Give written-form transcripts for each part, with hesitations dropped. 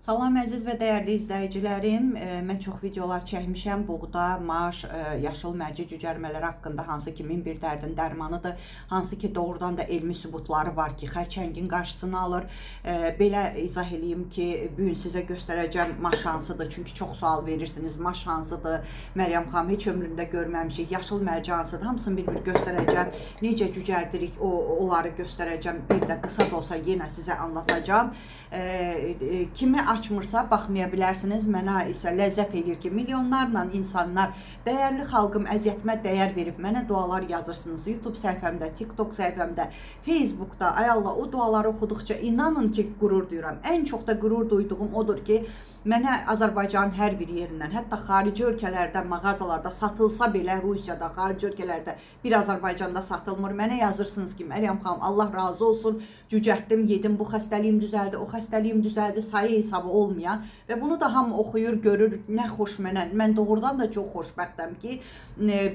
Salam əziz və dəyərli izləyicilərim. Mən çox videolar çəkmişəm. Buğda, maş, yaşıl mərci cücərmələri haqqında, hansı ki min bir dərdin dərmanıdır. Hansı ki doğrudan da elmi sübutları var ki, xərçəngin qarşısını alır. Belə izah eləyim ki, bu gün sizə göstərəcəm maş hansıdır. Çünki çox sual verirsiniz. Maş hansıdır? Məryəm xanım heç ömründə görməmişik. Yaşıl mərci hansıdır? Hamısını bir-bir göstərəcəm. Necə cücərdirik, onları göstərəcəm. Bir də qısa da olsa yenə sizə anlatacağım. Kimi açmırsa baxmaya bilərsiniz. Mənə isə ləzzət edir ki, milyonlarla insanlar, dəyərli xalqım əziyyətimə dəyər verib mənə dualar yazırsınız. YouTube səhifəmdə, TikTok səhifəmdə, Facebookda. Ay Allah, o duaları oxuduqca inanın ki, qürur duyuram. Ən çox da qürur duyduğum odur ki, mənə Azərbaycanın hər bir yerindən, hətta xarici ölkələrdə, mağazalarda satılsa belə, Rusiyada, xarici ölkələrdə bir Azərbaycanda satılmır. Mənə yazırsınız ki, Məryəm xanım, Allah razı olsun, cücərtdim, yedim, bu xəstəliyim düzəldi, o xəstəliyim düzəldi, sayı hesabı olmayan və bunu da hamı oxuyur, görür, nə xoş mənə. Mən doğrudan da çox xoşbəxtəm ki,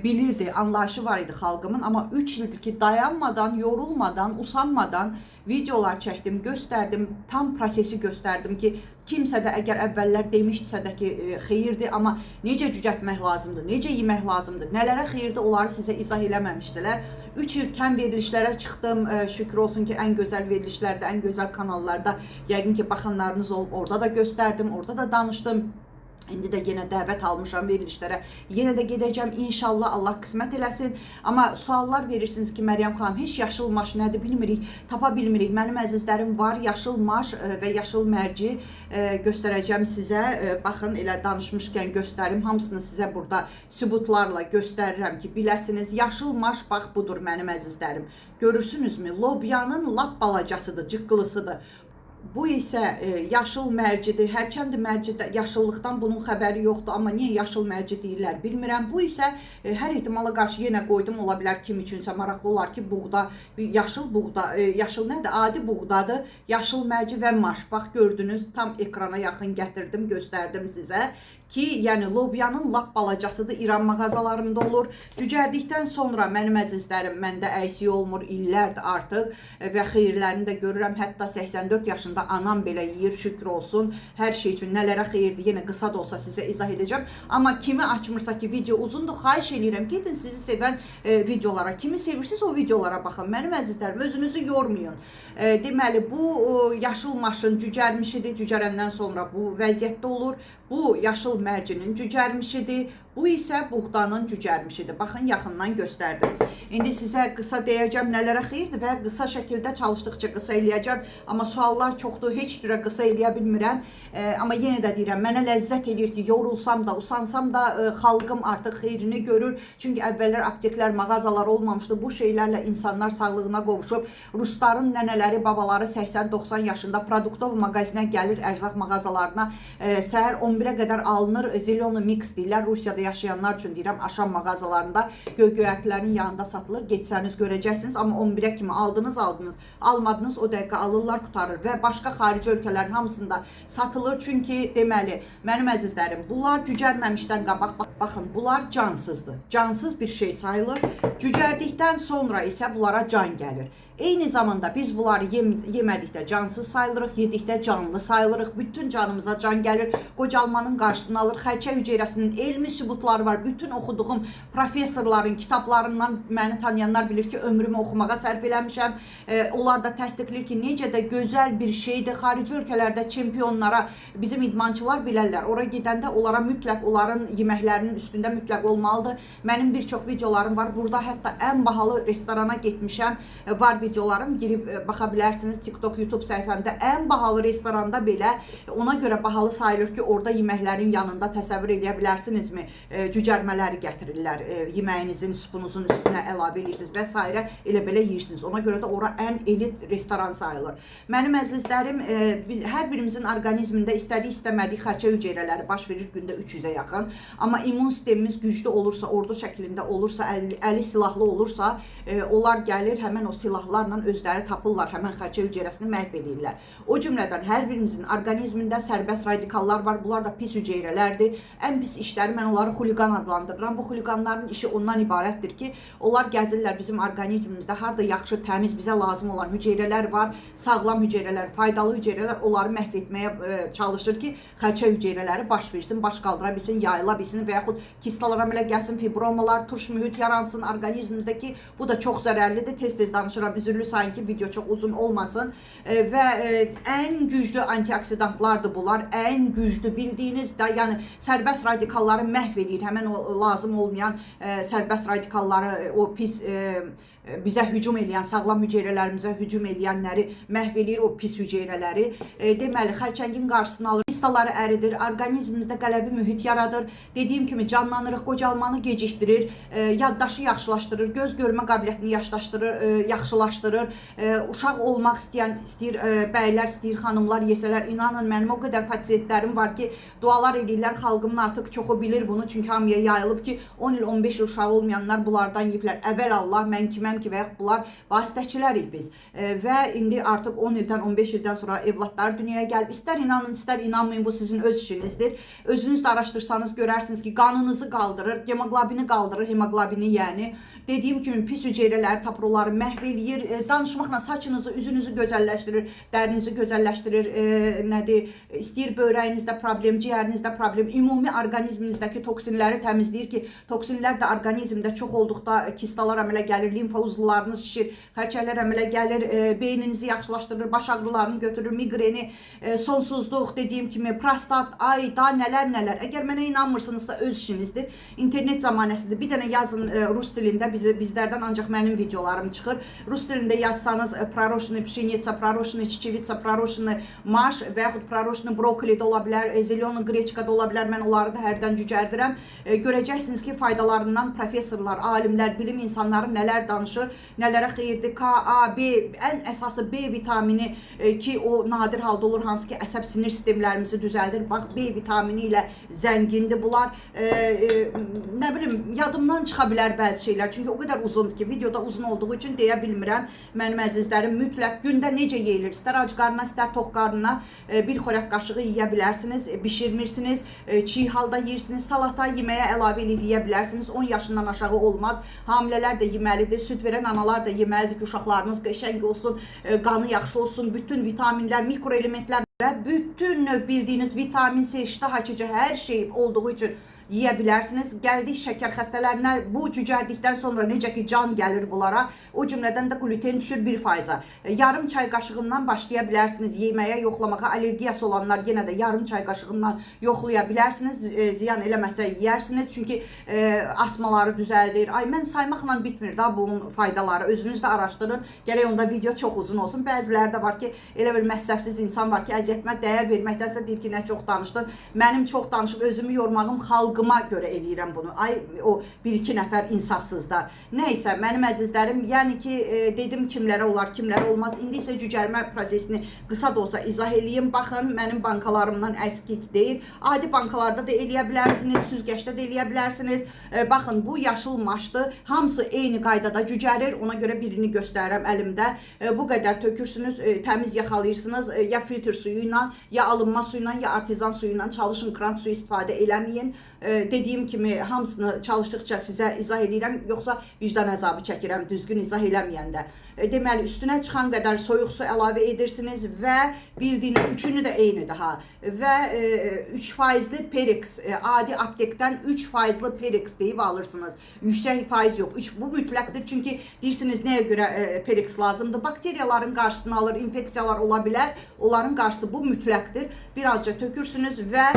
bilirdi, anlayışı var idi xalqımın, amma 3 ildir ki, dayanmadan, yorulmadan, usanmadan videolar çəkdim, göstərdim, tam prosesi göstərdim ki, kimsə də əgər əvvəllər demişdisə də ki, xeyirdir, amma necə cücərtmək lazımdır, necə yemək lazımdır, nələrə xeyirdir, onları sizə izah eləməmişdilər. 3 il kəm verilişlərə çıxdım, şükür olsun ki, ən gözəl verilişlərdə, ən gözəl kanallarda, yəqin ki, baxanlarınız olub, orada da göstərdim, orada da danışdım. İndi də yenə dəvət almışam verilişlərə. Yenə də gedəcəm inşallah, Allah qismət eləsin. Amma suallar verirsiniz ki, Məryəm xanım, heç yaşıl maş nədir bilmirik, tapa bilmirik. Mənim əzizlərim var, yaşıl maş və yaşıl mərci göstərəcəm sizə. Baxın, elə danışmışkən göstərim. Hamısını sizə burada sübutlarla göstərirəm ki, biləsiniz. Yaşıl maş, bax, budur mənim əzizlərim. Görürsünüzmü? Lobyanın lap balacasıdır, cıqqılısıdır. Bu isə yaşıl mərcidir. Hərçənd mərcidə yaşıllıqdan bunun xəbəri yoxdur, amma niyə yaşıl mərci deyirlər bilmirəm. Bu isə hər ehtimala qarşı yenə qoydum, ola bilər kim üçünsə maraqlı olar ki, buğda, yaşıl buğda, yaşıl nədir? Adi buğdadır, yaşıl mərci və maş. Bax, gördünüz, tam ekrana yaxın gətirdim, göstərdim sizə ki, yəni lobyanın lap balacasıdır, İran mağazalarında olur. Cücərdikdən sonra mənim əzizlərim, məndə əksik olmur, illərdir artıq və xeyirlərini də görürəm. Hətta 84 yaşında anam belə yeyir, şükür olsun. Hər şey üçün nələrə xeyirdir, yenə qısa da olsa sizə izah edəcəm. Amma kimi açmırsa ki, video uzundur, xahiş edirəm, gedin sizi sevən videolara. Kimi sevirsiniz o videolara baxın. Mənim əzizlərim, özünüzü yormayın. Deməli, bu yaşıl maşın cücərmişidir, cücərəndən sonra bu vəziyyətdə olur. Bu yaşıl mərcinin cücərmişidir. Bu isə buğdanın cücərmişidir. Baxın, yaxından göstərdim. İndi sizə qısa deyəcəm nələrə xeyirdir və qısa şəkildə çalışdıqca qısa eləyəcəm. Amma suallar çoxdur, heç cürə qısa eləyə bilmirəm. Amma yenə də deyirəm, mənə ləzzət edir ki, yorulsam da, usansam da xalqım artıq xeyrini görür. Çünki əvvəllər apteklər, mağazalar olmamışdı. Bu şeylərlə insanlar sağlığına qovuşub. Rusların nənələri, babaları 80-90 yaşında produktov mağazinə gəlir, ərzaq mağazalarına. Səhər 11-ə qədər alınır, Zilonu Mix deyirlər, Rusiyada yaşayanlar üçün deyirəm, aşam mağazalarında göy-göyərtilərin yanında satılır, geçsəniz görəcəksiniz, amma 11-ə kimi aldınız, almadınız, o dəqiqə alırlar, qutarır və başqa xarici ölkələrin hamısında satılır, çünki deməli, mənim əzizlərim, bunlar cücərməmişdən qabaq, baxın, bunlar cansızdır, cansız bir şey sayılır, cücərdikdən sonra isə bunlara can gəlir. Eyni zamanda biz bunları yemədikdə cansız sayılırıq, yedikdə canlı sayılırıq, bütün canımıza can gəlir, qocalmanın qarşısını alır, xərçə hüceyrəsinin elmi sübutları var, bütün oxuduğum professorların kitablarından məni tanıyanlar bilir ki, ömrümü oxumağa sərf eləmişəm, onlar da təsdiqləyir ki, necə də gözəl bir şeydir, xarici ölkələrdə çempionlara bizim idmançılar bilərlər, ora gedəndə onlara mütləq, onların yeməklərinin üstündə mütləq olmalıdır. Mənim bir çox videolarım var, burada hətta ən bahalı restorana getmişəm, var videolarım, girib baxa bilərsiniz TikTok, YouTube səhifəmdə. Ən bahalı restoranda belə ona görə bahalı sayılır ki, orada yeməklərin yanında təsəvvür edə bilərsinizmi? Cücərmələri gətirirlər, yeməyinizin, supunuzun üstünə əlavə edirsiniz və s. elə belə yeyirsiniz. Ona görə də ora ən elit restoran sayılır. Mənim əzizlərim, hər birimizin orqanizmində istədik-istəmədik xərçə hüceyrələri baş verir gündə 300-ə yaxın. Amma immun sistemimiz güclü olursa, ordu şəklində olursa, əli silahlı olursa, onlar gəlir, həmən o silahlarla özləri tapırlar, həmən xərçə hüceyrəsini məhv edirlər. O cümlədən hər birimizin orqanizmində sərbəst radikallar var. Bunlar da pis hüceyrələrdir. Ən pis işləri mən onları xuliqan adlandırıram. Bu xuliqanların işi ondan ibarətdir ki, onlar gəzirlər bizim orqanizmimizdə. Harda yaxşı, təmiz, bizə lazım olan hüceyrələr var, sağlam hüceyrələr, faydalı hüceyrələr, onları məhv etməyə çalışır ki, xərçə hüceyrələri baş versin, baş qaldıra bilsin, yayıla bilsin və yaxud kistalara əmələ gəlsin, fibromalar, turş mühit yaransın orqanizmimizdəki. Bu da çox zərərlidir. Tez-tez danışıram, üzürlü sayın ki, video çox uzun olmasın. Və ən güclü antioksidantlardır bunlar. Ən güclü bildiyiniz də, yəni sərbəst radikalları məhv edir. Həmən o lazım olmayan sərbəst radikalları, o pis bizə hücum eləyən, sağlam hüceyrələrimizə hücum eləyənləri məhv eləyir, o pis hüceyrələri. Deməli, xərçəngin qarşısını alır, kistaları əridir, orqanizmimizdə qələvi mühit yaradır. Dediyim kimi canlanırıq, qocalmanı gecikdirir, yaddaşı yaxşılaşdırır, göz görmə qabiliyyətini yaxşılaşdırır. Uşaq olmaq istəyir bəylər, istəyir xanımlar yesələr, inanın mənim o qədər pasientlərim var ki, dualar edirlər, xalqımın artıq çoxu bilir bunu, çünki hamıya yayılıb ki, 10 il, 15 il uşağı olmayanlar bunlardan yiyiblər. Əvvəl Allah, mən kiməm ki, və yaxud bunlar vasitəçilərik biz. Və indi artıq 10 ildən, 15 ildən sonra evlatlar dünyaya gəlib. İstər inanın, istər inanmayın, bu sizin öz işinizdir. Özünüz də araşdırsanız görərsiniz ki, qanınızı qaldırır, hemoqlobini qaldırır, hemoqlobini yəni. Dediyim kimi pis hüceyrələri, taproları məhv eləyir. Danışmaqla saçınızı, üzünüzü gözəlləşdirir, dərinizi gözəlləşdirir. Nədir? İstəyir bövrəyinizdə problem, ciyərinizdə problem, ümumi orqanizminizdəki toksinləri təmizləyir ki, toksinlər də orqanizmdə çox olduqda kistalar əmələ gəlir, limfa uzuvlarınız şişir, xərçələr əmələ gəlir, beyninizi yaxşılaşdırır, baş ağrılarını götürür, miqreni, sonsuzluq, dediyim kimi prostat, ay, da nələr. Əgər mənə inanmırsınızsa öz işinizdir. İnternet zamanəsidir. Bir dənə yazın rus dilində, bizlərdən ancaq mənim videolarım çıxır. Rus dilində yazsanız praroshni pşenitsa, praroshni çiçevitsa, praroshni maş və yaxud praroshni brokoli də ola bilər, zelyon qreçka da ola bilər. Mən onları da hərdən cücərdirəm. Görəcəksiniz ki, faydalarından professorlar, alimlər, bilim insanları nələr danışır, nələrə xeyirdir. K, A, B, ən əsası B vitamini ki, o nadir halda olur, hansı ki, əsəb sinir sistemlərimizi düzəldir. Bax, B vitamini ilə zəngindir bunlar. Nə bilim, yadımdan çıxa bilər bəzi şeylər. Çünki o qədər uzundur ki, videoda uzun olduğu üçün deyə bilmirəm. Mənim əzizlərim, mütləq gündə necə yeyilir? İstər ac qarnına, istər tox qarnına bir xörək qaşığı yeyə bilərsiniz. Bişirmirsiniz, çiğ halda yeyirsiniz. Salata yeməyə əlavə edib yeyə bilərsiniz. 10 yaşından aşağı olmaz. Hamilələr də yeməlidir. Süd verən analar da yeməlidir ki, uşaqlarınız qəşəng olsun, qanı yaxşı olsun. Bütün vitaminlər, mikroelementlər və bütün bildiyiniz vitamin C, iştah açıcı hər şey olduğu üçün yeyə bilərsiniz. Gəldik şəkər xəstələrinə, bu cücərdikdən sonra necə ki can gəlir bunlara, o cümlədən də gluten düşür 1%-a. Yarım çay qaşığından başlaya bilərsiniz yeməyə, yoxlamağa. Allergiyası olanlar yenə də yarım çay qaşığından yoxlaya bilərsiniz. Ziyan eləməsə yeyərsiniz, çünki asmaları düzəldir. Ay, mən saymaqla bitmir da bunun faydaları. Özünüz də araşdırın. Gərək onda video çox uzun olsun. Bəziləri də var ki, elə bir məsəfsiz insan var ki, əziyyətimə dəyər verməkdənsə deyir ki, nə çox danışdın. Mənim çox danışıb özümü yormağım xalqıma görə eləyirəm bunu. Ay, o 1-2 nəfər insafsızlar. Nəysə, mənim əzizlərim, yəni ki, dedim kimlərə olar, kimlərə olmaz. İndi isə cücərmə prosesini qısa da olsa izah eləyim. Baxın, mənim bankalarımdan əskik deyil. Adi bankalarda da eləyə bilərsiniz, süzgəçdə də eləyə bilərsiniz. Baxın, bu yaşıl maşdır. Hamısı eyni qaydada cücərir. Ona görə birini göstərirəm əlimdə. Bu qədər tökürsünüz, təmiz yaxalayırsınız. Ya filtr suyu ilə, ya alınma suyu ilə, ya artizan suyu ilə çalışın, krant suyu istifadə eləməyin. Dediyim kimi hamısını çalışdıqca sizə izah edirəm, yoxsa vicdan əzabı çəkirəm düzgün izah eləməyəndə. Deməli, üstünə çıxan qədər soyuq su əlavə edirsiniz və bildiyiniz üçünü də eynidir ha. Və 3%li Perix, adi aptekdən 3%li Perix deyib alırsınız. Yüksək faiz yox. Bu mütləqdir, çünki deyirsiniz nəyə görə Perix lazımdır? Bakteriyaların qarşısını alır, infeksiyalar ola bilər. Onların qarşısı bu mütləqdir. Birazca tökürsünüz və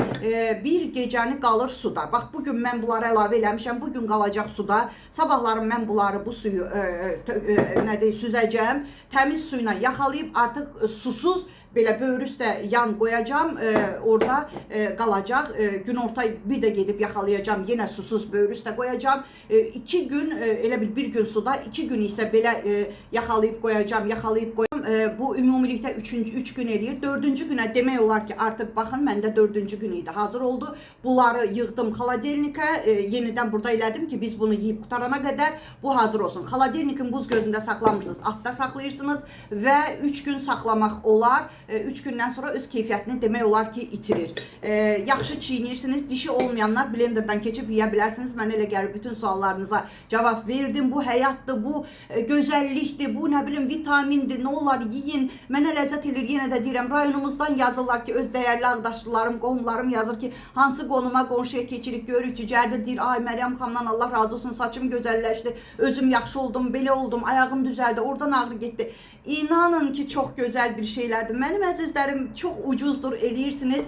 bir gecəni qalır suda. Bax, bugün mən bunları əlavə eləmişəm, bugün qalacaq suda. Sabahlarım mən bunları, bu suyu süzəcəm. Təmiz suyla yaxalayıb artıq susuz belə böyrü üstə yan qoyacam, orada qalacaq. Günorta bir də gedib yaxalayacam, yenə susuz böyrü üstə qoyacam. 2 gün, elə bir gün suda, 2 gün isə belə yaxalayıb qoyacam, bu ümumilikdə 3 gün eləyir. 4-cü günə demək olar ki, artıq baxın, məndə 4-cü gün idi, hazır oldu. Bunları yığdım xaladelnikə, yenidən burada elədim ki, biz bunu yeyib qutarana qədər bu hazır olsun. Xaladelnikin buz gözündə saxlamırsınız, altda saxlayırsınız və 3 gün saxlamaq olar. 3 gündən sonra öz keyfiyyətini demək olar ki, itirir. Yaxşı çiğnirsiniz, dişi olmayanlar blenderdan keçib yeyə bilərsiniz. Mən elə gəlir bütün suallarınıza cavab verdim. Bu həyatdır, bu gözəllikdir, bu nə bilim vitamindir, nə olar yiyin. Mənə ləzzət edir, yenə də deyirəm, rayonumuzdan yazırlar ki, öz dəyərli ağdaşlarım, qohumlarım yazır ki, hansı qonuma, qonşuya keçirik, görürük, cücərdir, deyir, ay Məryəm xanımdan Allah razı olsun, saçım gözəlləşdi, özüm yaxşı oldum, belə oldum, ayağım düzəldi, oradan ağrı getdi. İnanın ki, çox gözəl bir şeylərdir. Mənim əzizlərim, çox ucuzdur, eləyirsiniz,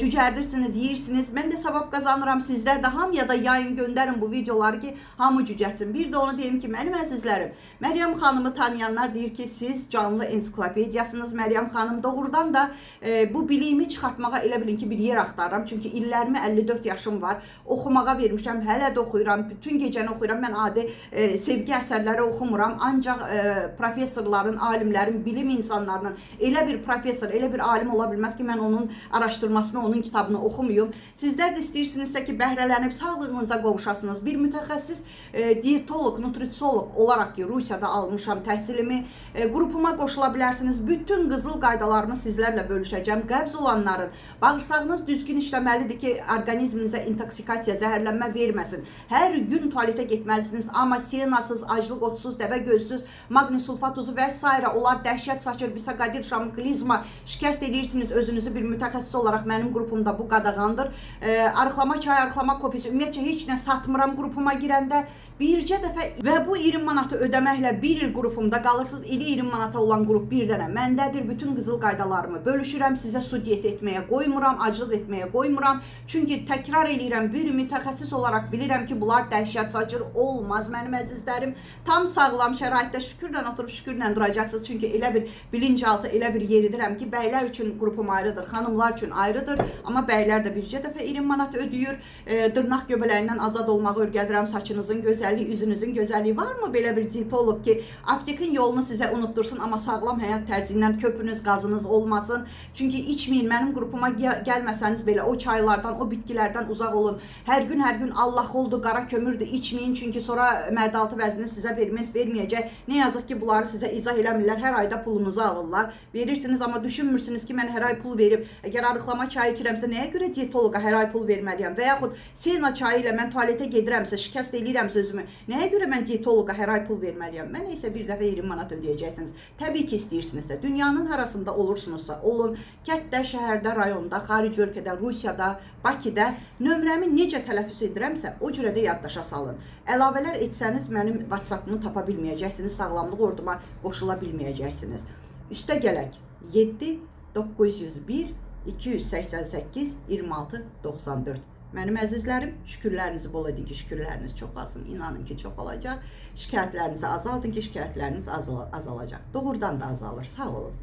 cücərdirsiniz, yeyirsiniz. Mən də savab qazanıram, sizlər də hamıya da yayın, göndərin bu videoları ki, hamı cücərsin. Bir də onu deyim ki, mənim əzizlərim, Məryəm xanımı tanıyanlar deyir ki, siz canlı ensiklopediyasınız. Məryəm xanım doğrudan da bu biliyimi çıxartmağa elə bilin ki, bir yer axtarıram. Çünki illərimi 54 yaşım var, oxumağa vermişəm, hələ də oxuyuram, bütün gecəni oxuyuram. Mən adi sevgi əsərləri oxumuram, ancaq professorların, alimlərin, bilim insanlarının elə bir professor, elə bir alim ola bilməz ki, mən onun araşdırmasını, onun kitabını oxumuyum. Sizlər də istəyirsinizsə ki, bəhrələnib sağlığınıza qovuşasınız. Bir mütəxəssis diyetolog, nutrisiolog olaraq ki, Rusiyada almışam təhsilimi, qrupuma qoşula bilərsiniz. Bütün qızıl qaydalarını sizlərlə bölüşəcəm. Qəbz olanların bağırsağınız düzgün işləməlidir ki, orqanizminizə intoksikasiya, zəhərlənmə verməsin. Hər gün tualetə getməlisiniz, amma sienasız, aclıq otsuz, dəvə gözsüz, magni sulfat tuzu və s. Onlar dəhşət saçır, bisaqadir, şamklizma, şikəst edirsiniz özünüzü bir mütəxəssis olaraq. Mənim qrupumda bu qadağandır. Arıqlama çay, arıqlama kofesi, ümumiyyətcə heç nə satmıram qrupuma girəndə. Bircə dəfə və bu 20 manatı ödəməklə bir il qrupumda qalırsınız. İli 20 manata olan qrup bir dənə məndədir. Bütün qızıl qaydalarımı bölüşürəm. Sizə su diyet etməyə qoymuram, aclıq etməyə qoymuram. Çünki təkrar eləyirəm, bir mütəxəssis olaraq bilirəm ki, bunlar dəhşət saçır, olmaz mənim əzizlərim. Tam sağlam şəraitdə şükürlə oturub şükürlə duracaqsınız. Çünki elə bir bilinçaltı, elə bir yeridirəm ki, bəylər üçün qrupum ayrıdır, xanımlar üçün ayrıdır. Amma bəylər də bircə dəfə 20 manat ödəyir. Dırnaq göbələyindən azad olmağı öyrədirəm, saçınızın gözəlliyi, üzünüzün gözəlliyi. Varmı belə bir diyetolog ki, aptekin yolunu sizə unuttursun, amma sağlam həyat tərzindən köpünüz, qazınız olmasın. Çünki içməyin, mənim qrupuma gəlməsəniz belə o çaylardan, o bitkilərdən uzaq olun. Hər gün Allah oldu, qara kömürdür, içməyin. Çünki sonra mədaltı vəzini sizə verməyəcək. Ne yazıq ki, bunları sizə izah eləmirlər. Hər ayda pulunuzu alırlar. Verirsiniz, amma düşünmürsünüz ki, mən hər ay pul verib, əgər arıqlama çayı içirəmsə, nəyə görə diyetoloqa hər ay pul verməliyəm? Və yaxud sena çayı ilə mən tualetə gedirəmsə, şikəst eləyirəmsə özümü, nəyə görə mən diyetoloqa hər ay pul verməliyəm? Mənə isə bir dəfə 20 manat ödəyəcəksiniz. Təbii ki, istəyirsinizsə, dünyanın harasında olursunuzsa, olun, kətdə, şəhərdə, rayonda, xarici ölkədə, Rusiyada, Bakıda, nömrəmi necə tələffüz edirəmsə, o cürə də yaddaşa salın. Əlavələr etsəniz, mənim WhatsApp-ımı tapa bilməyəcəksiniz, sağlamlıq orduma qoşula bilməyəcəksiniz. Üstə gələk, 7 901 288 26 94. Mənim əzizlərim, şükürlərinizi bol edin ki, şükürləriniz çox azın. İnanın ki, çox olacaq. Şikayətlərinizi azaldın ki, şikayətləriniz azalacaq. Doğrudan da azalır. Sağ olun.